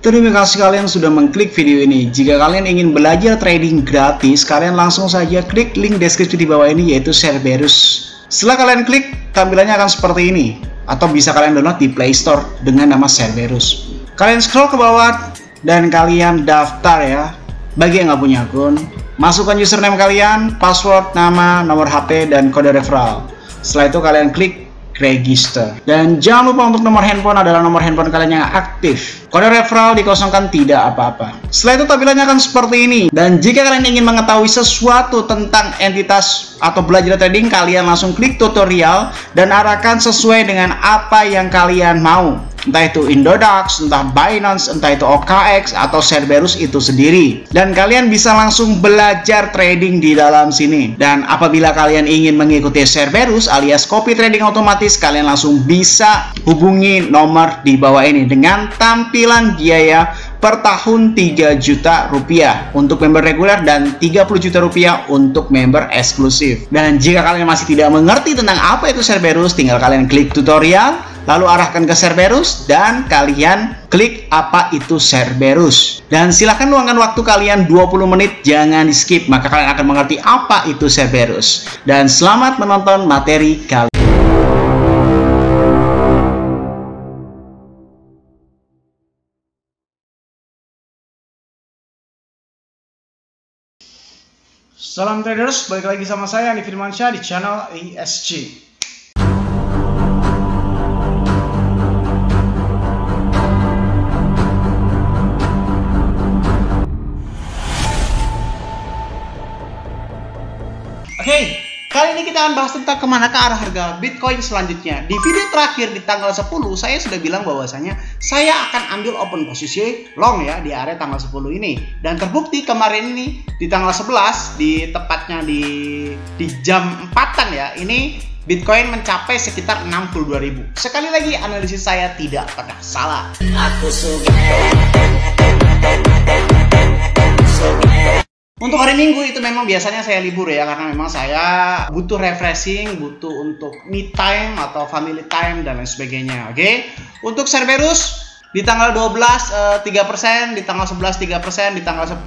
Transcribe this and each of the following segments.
Terima kasih kalian sudah mengklik video ini. Jika kalian ingin belajar trading gratis, kalian langsung saja klik link deskripsi di bawah ini, yaitu Cerberus. Setelah kalian klik, tampilannya akan seperti ini. Atau bisa kalian download di Play Store dengan nama Cerberus. Kalian scroll ke bawah dan kalian daftar ya. Bagi yang nggak punya akun, masukkan username kalian, password, nama, nomor HP, dan kode referral. Setelah itu kalian klik register. Dan jangan lupa untuk nomor handphone adalah nomor handphone kalian yang aktif. Kode referral dikosongkan, tidak apa-apa. Setelah itu tampilannya akan seperti ini. Dan jika kalian ingin mengetahui sesuatu tentang entitas atau belajar trading, kalian langsung klik tutorial dan arahkan sesuai dengan apa yang kalian mau. Entah itu Indodax, entah Binance, entah itu OKX, atau Cerberus itu sendiri. Dan kalian bisa langsung belajar trading di dalam sini. Dan apabila kalian ingin mengikuti Cerberus alias copy trading otomatis, kalian langsung bisa hubungi nomor di bawah ini dengan tampilan biaya per tahun 3 juta rupiah untuk member reguler dan 30 juta rupiah untuk member eksklusif. Dan jika kalian masih tidak mengerti tentang apa itu Cerberus, tinggal kalian klik tutorial, lalu arahkan ke Cerberus dan kalian klik apa itu Cerberus. Dan silahkan luangkan waktu kalian 20 menit, jangan di skip, maka kalian akan mengerti apa itu Cerberus. Dan selamat menonton materi kali. Salam traders, balik lagi sama saya Andi Firmansyah di channel ESG. Oke, kali ini kita akan bahas tentang kemana ke arah harga Bitcoin selanjutnya. Di video terakhir di tanggal 10, saya sudah bilang bahwasanya saya akan ambil open posisi long ya di area tanggal 10 ini. Dan terbukti kemarin ini di tanggal 11, tepatnya di jam 4-an ya, ini Bitcoin mencapai sekitar 62.000. Sekali lagi, analisis saya tidak pernah salah. Untuk hari Minggu itu memang biasanya saya libur ya, karena memang saya butuh refreshing, butuh untuk me time atau family time dan lain sebagainya. Oke. Untuk Cerberus di tanggal 12 3%, di tanggal 11 3%, di tanggal 10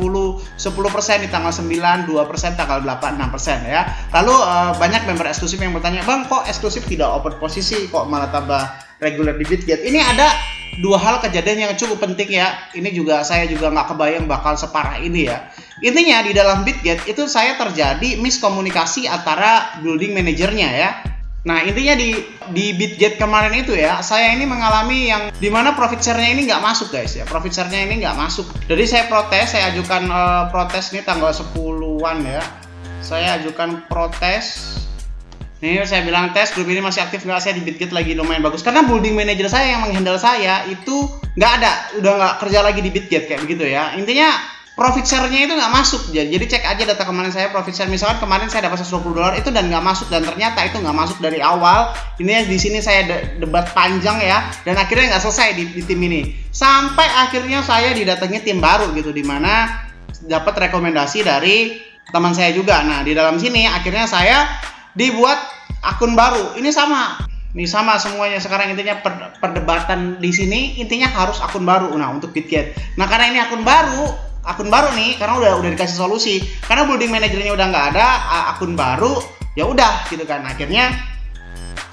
10%, di tanggal 9 2%, tanggal 8 6% ya. Lalu banyak member eksklusif yang bertanya, "Bang, kok eksklusif tidak open posisi, kok malah tambah reguler di Bitget?" Ini ada dua hal kejadian yang cukup penting ya. Ini juga saya juga nggak kebayang bakal separah ini ya. Intinya di dalam Bitget itu saya terjadi miskomunikasi antara building manajernya ya. Nah intinya di Bitget kemarin itu ya, saya ini mengalami yang dimana profit share-nya ini nggak masuk guys ya. Profit share-nya ini nggak masuk. Jadi saya protes, saya ajukan protes ini tanggal 10-an ya. Saya ajukan protes. Nih saya bilang tes grup ini masih aktif nggak, saya di Bitget lagi lumayan bagus. Karena building manager saya yang menghandle saya itu nggak ada, udah nggak kerja lagi di Bitget kayak begitu ya. Intinya profit share-nya itu nggak masuk. Jadi cek aja data kemarin saya profit share. Misalkan kemarin saya dapat $120 itu dan nggak masuk, dan ternyata itu nggak masuk dari awal. Ini di sini saya debat panjang ya, dan akhirnya nggak selesai di tim ini. Sampai akhirnya saya didatangi tim baru gitu, dimana dapat rekomendasi dari teman saya juga. Nah di dalam sini akhirnya saya dibuat akun baru. Ini sama semuanya sekarang. Intinya perdebatan di sini intinya harus akun baru. Nah untuk Bitget. Nah karena ini akun baru nih, karena udah dikasih solusi. Karena building manajernya udah nggak ada, akun baru ya udah gitu kan. Akhirnya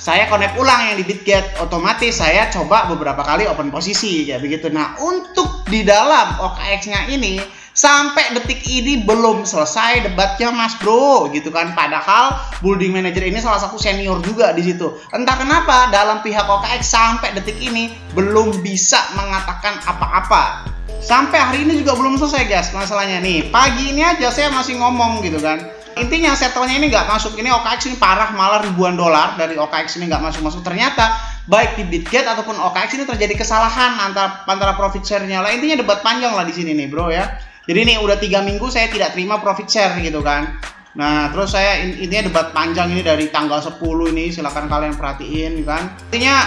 saya connect ulang yang di Bitget. Otomatis saya coba beberapa kali open posisi ya begitu. Nah untuk di dalam OKX-nya ini sampai detik ini belum selesai debatnya mas bro gitu kan. Padahal building manager ini salah satu senior juga di situ. Entah kenapa dalam pihak OKX sampai detik ini belum bisa mengatakan apa-apa. Sampai hari ini juga belum selesai guys masalahnya nih. Pagi ini aja saya masih ngomong gitu kan. Intinya settlenya ini nggak masuk. Ini OKX ini parah, malah ribuan dolar dari OKX ini nggak masuk. Ternyata baik di Bitget ataupun OKX ini terjadi kesalahan antara profit share-nya lah. Intinya debat panjang lah di sini nih bro ya. Jadi ini udah 3 minggu saya tidak terima profit share gitu kan. Nah terus saya intinya debat panjang ini dari tanggal 10 ini, silahkan kalian perhatiin kan. Intinya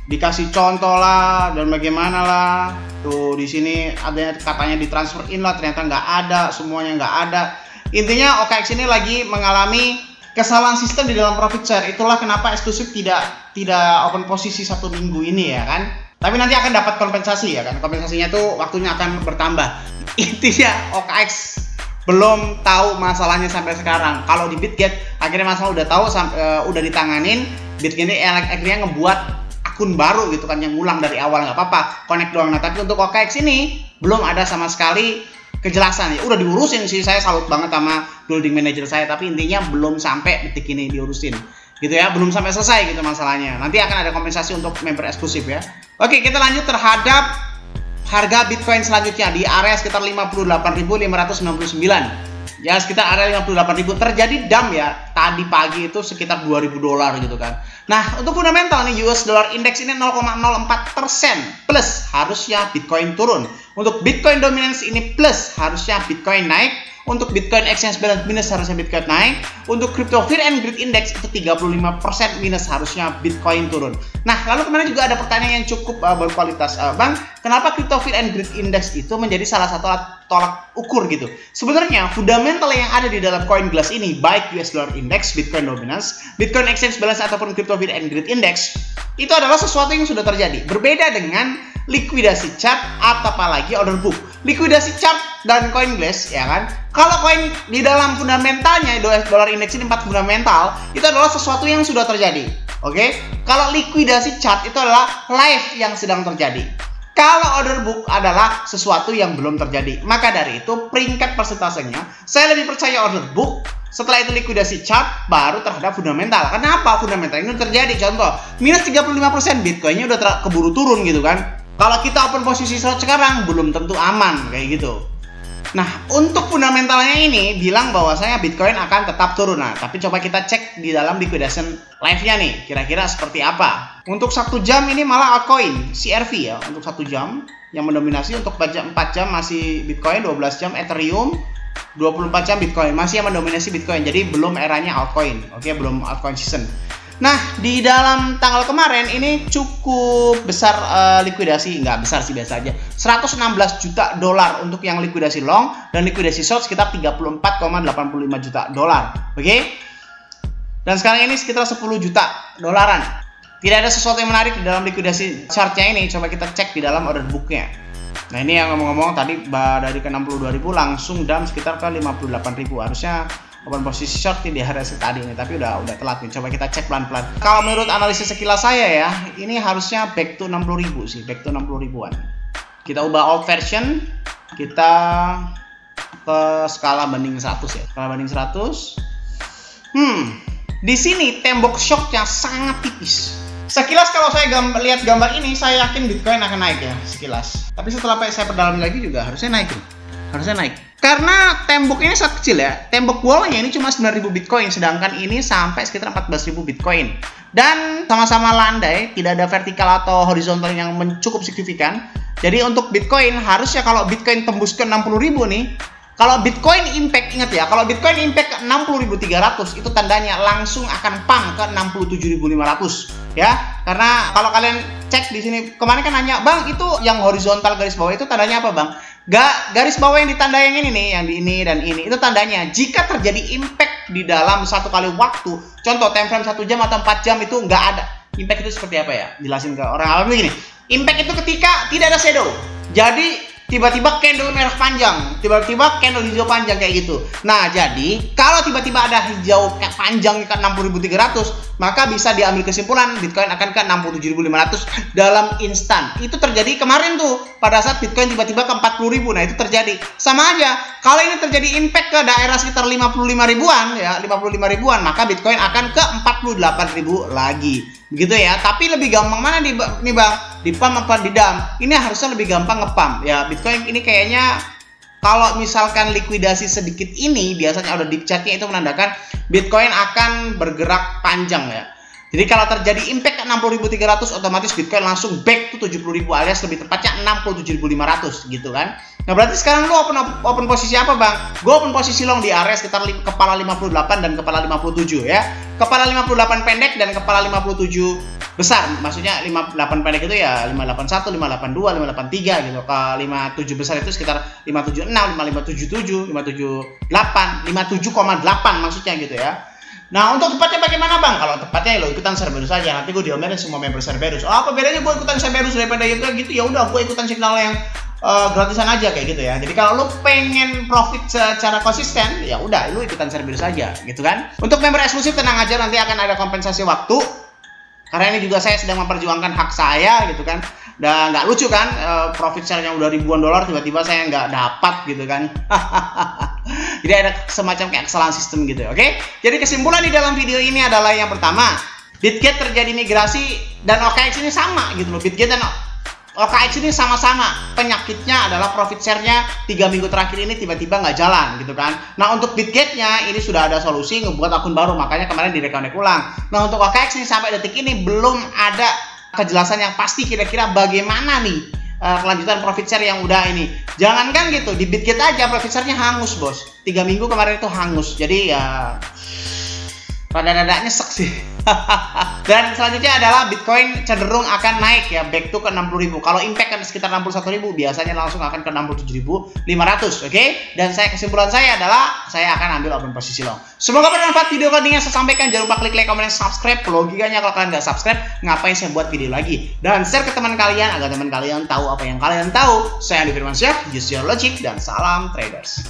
dikasih contoh lah dan bagaimana lah. Tuh di sini ada katanya ditransfer in lah, ternyata nggak ada, semuanya nggak ada. Intinya OKX ini lagi mengalami kesalahan sistem di dalam profit share. Itulah kenapa eksklusif tidak open posisi 1 minggu ini ya kan. Tapi nanti akan dapat kompensasi ya kan. Kompensasinya tuh waktunya akan bertambah. Intinya OKX belum tahu masalahnya sampai sekarang. Kalau di BitGet akhirnya masalah udah tahu, udah ditanganin. BitGet ini akhirnya ngebuat akun baru gitu kan, yang ngulang dari awal, nggak apa-apa, connect doang. Nah tapi untuk OKX ini belum ada sama sekali kejelasan ya. Udah diurusin sih, saya salut banget sama building manager saya, tapi intinya belum sampai detik ini diurusin gitu ya, belum sampai selesai gitu masalahnya. Nanti akan ada kompensasi untuk member eksklusif ya. Oke, kita lanjut terhadap harga Bitcoin selanjutnya di area sekitar 58.599 ya, sekitar area 58.000. terjadi dump ya tadi pagi itu sekitar $2.000 gitu kan. Nah untuk fundamental nih, US dollar index ini 0,04% plus, harusnya Bitcoin turun. Untuk Bitcoin dominance ini plus, harusnya Bitcoin naik. Untuk Bitcoin exchange balance minus, harusnya Bitcoin naik. Untuk crypto fear and greed index itu 35% minus, harusnya Bitcoin turun. Nah lalu kemarin juga ada pertanyaan yang cukup berkualitas, Bang, kenapa crypto fear and greed index itu menjadi salah satu tolak ukur gitu? Sebenarnya fundamental yang ada di dalam CoinGlass ini, baik US dollar index, Bitcoin dominance, Bitcoin exchange balance ataupun crypto fear and greed index, itu adalah sesuatu yang sudah terjadi. Berbeda dengan liquidasi chart atau apalagi order book. Liquidasi chart dan CoinGlass ya kan, kalau koin di dalam fundamentalnya, US dollar index ini 4 fundamental, itu adalah sesuatu yang sudah terjadi. Oke, kalau liquidasi chart itu adalah live yang sedang terjadi. Kalau order book adalah sesuatu yang belum terjadi. Maka dari itu peringkat persentasenya saya lebih percaya order book, setelah itu liquidasi chart, baru terhadap fundamental. Kenapa? Fundamental ini terjadi. Contoh, minus 35% Bitcoinnya udah keburu turun gitu kan. Kalau kita open posisi short sekarang, belum tentu aman kayak gitu. Nah, untuk fundamentalnya ini bilang bahwasanya Bitcoin akan tetap turun. Nah, tapi coba kita cek di dalam liquidation live-nya nih, kira-kira seperti apa. Untuk 1 jam ini malah altcoin CRV ya, untuk 1 jam yang mendominasi. Untuk 4 jam masih Bitcoin, 12 jam Ethereum, 24 jam Bitcoin, masih yang mendominasi Bitcoin. Jadi belum eranya altcoin, oke, belum altcoin season. Nah, di dalam tanggal kemarin ini cukup besar likuidasi, nggak besar sih, biasa aja. $116 juta untuk yang likuidasi long, dan likuidasi short sekitar $34,85 juta. Oke? Dan sekarang ini sekitar $10 juta. Tidak ada sesuatu yang menarik di dalam likuidasi chartnya ini. Coba kita cek di dalam order booknya. Nah, ini yang ngomong-ngomong tadi dari ke 62.000 langsung dump sekitar ke 58.000. Harusnya open posisi short di hari tadi ini, tapi udah telat nih. Coba kita cek pelan-pelan. Kalau menurut analisis sekilas saya ya, ini harusnya back to 60.000 sih, back to 60.000-an. Kita ubah old version, kita ke skala banding 100 ya. Skala banding 100. Di sini tembok shocknya sangat tipis. Sekilas kalau saya lihat gambar ini, saya yakin Bitcoin akan naik ya, sekilas. Tapi setelah saya perdalami lagi juga harusnya naik nih. Harusnya naik. Karena tembok ini sangat kecil ya. Tembok bawahnya ini cuma 9.000 Bitcoin, sedangkan ini sampai sekitar 14.000 Bitcoin. Dan sama-sama landai, tidak ada vertikal atau horizontal yang cukup signifikan. Jadi untuk Bitcoin, harusnya kalau Bitcoin tembus ke 60.000 nih, kalau Bitcoin impact, ingat ya, kalau Bitcoin impact ke 60.300, itu tandanya langsung akan pang ke 67.500 ya. Karena kalau kalian cek di sini, kemarin kan nanya, Bang, itu yang horizontal garis bawah itu tandanya apa, Bang? Garis bawah yang ditanda yang ini nih, yang di ini dan ini, itu tandanya jika terjadi impact di dalam satu kali waktu. Contoh time frame 1 jam atau 4 jam itu nggak ada. Impact itu seperti apa ya? Jelasin ke orang awam begini. Impact itu ketika tidak ada shadow. Jadi tiba-tiba candle merah panjang, tiba-tiba candle hijau panjang kayak gitu. Nah, jadi kalau tiba-tiba ada hijau panjang ke 60.300, maka bisa diambil kesimpulan Bitcoin akan ke 67.500 dalam instan. Itu terjadi kemarin tuh pada saat Bitcoin tiba-tiba ke 40.000. Nah, itu terjadi. Sama aja. Kalau ini terjadi impact ke daerah sekitar 55.000-an ya, 55.000-an, maka Bitcoin akan ke 48.000 lagi. Begitu ya. Tapi lebih gampang mana nih, Bang? Di pump apa di dump? Ini harusnya lebih gampang nge-pump ya. Bitcoin ini kayaknya kalau misalkan likuidasi sedikit ini, biasanya udah di chartnya itu menandakan Bitcoin akan bergerak panjang ya. Jadi kalau terjadi impact ke 60.300, otomatis Bitcoin langsung back to 70.000 alias lebih tepatnya 67.500 gitu kan. Nah, berarti sekarang lu open posisi apa, Bang? Gue open posisi long di area sekitar kepala 58 dan kepala 57 ya. Kepala 58 pendek dan kepala 57 besar. Maksudnya 58 pendek itu ya 581, 582, 583 gitu. Ke 57 besar itu sekitar 576, 5577, 578, 57,8 maksudnya gitu ya. Nah, untuk tepatnya bagaimana Bang? Kalau tepatnya lo ikutan Cerberus aja. Nanti gue diomelin semua member Cerberus. Oh, apa bedanya gue ikutan Cerberus daripada yang gitu? Ya udah, gue ikutan signal yang gratisan aja kayak gitu ya. Jadi kalau lo pengen profit secara konsisten, ya udah, lo ikutan Cerberus aja, gitu kan? Untuk member eksklusif tenang aja, nanti akan ada kompensasi waktu. Karena ini juga saya sedang memperjuangkan hak saya, gitu kan? Dan nggak lucu kan, profit share-nya udah ribuan dolar, tiba-tiba saya nggak dapat, gitu kan? Jadi ada semacam kayak kesalahan sistem gitu, oke? Jadi kesimpulan di dalam video ini adalah yang pertama, Bitget terjadi migrasi dan OKX ini sama gitu loh. Bitget dan OKX ini sama-sama penyakitnya adalah profit share-nya 3 minggu terakhir ini tiba-tiba nggak jalan gitu kan. Nah untuk Bitget-nya ini sudah ada solusi ngebuat akun baru, makanya kemarin direkonnect ulang. Nah untuk OKX ini sampai detik ini belum ada kejelasan yang pasti kira-kira bagaimana nih kelanjutan profit share yang udah ini. Jangankan gitu, di Bitget aja profit share-nya hangus bos. 3 minggu kemarin itu hangus. Jadi ya rada-rada nyesek sih. Dan selanjutnya adalah Bitcoin cenderung akan naik ya, back to ke 60.000. Kalau impact kan sekitar 61.000, biasanya langsung akan ke 67.500, oke? Dan kesimpulan saya adalah saya akan ambil open posisi long. Semoga bermanfaat video kali ini yang saya sampaikan. Jangan lupa klik like, komen, dan subscribe. Logikanya kalau kalian nggak subscribe, ngapain saya buat video lagi? Dan share ke teman kalian agar teman kalian tahu apa yang kalian tahu. Saya Andi Firmansyah, use your logic, dan salam traders.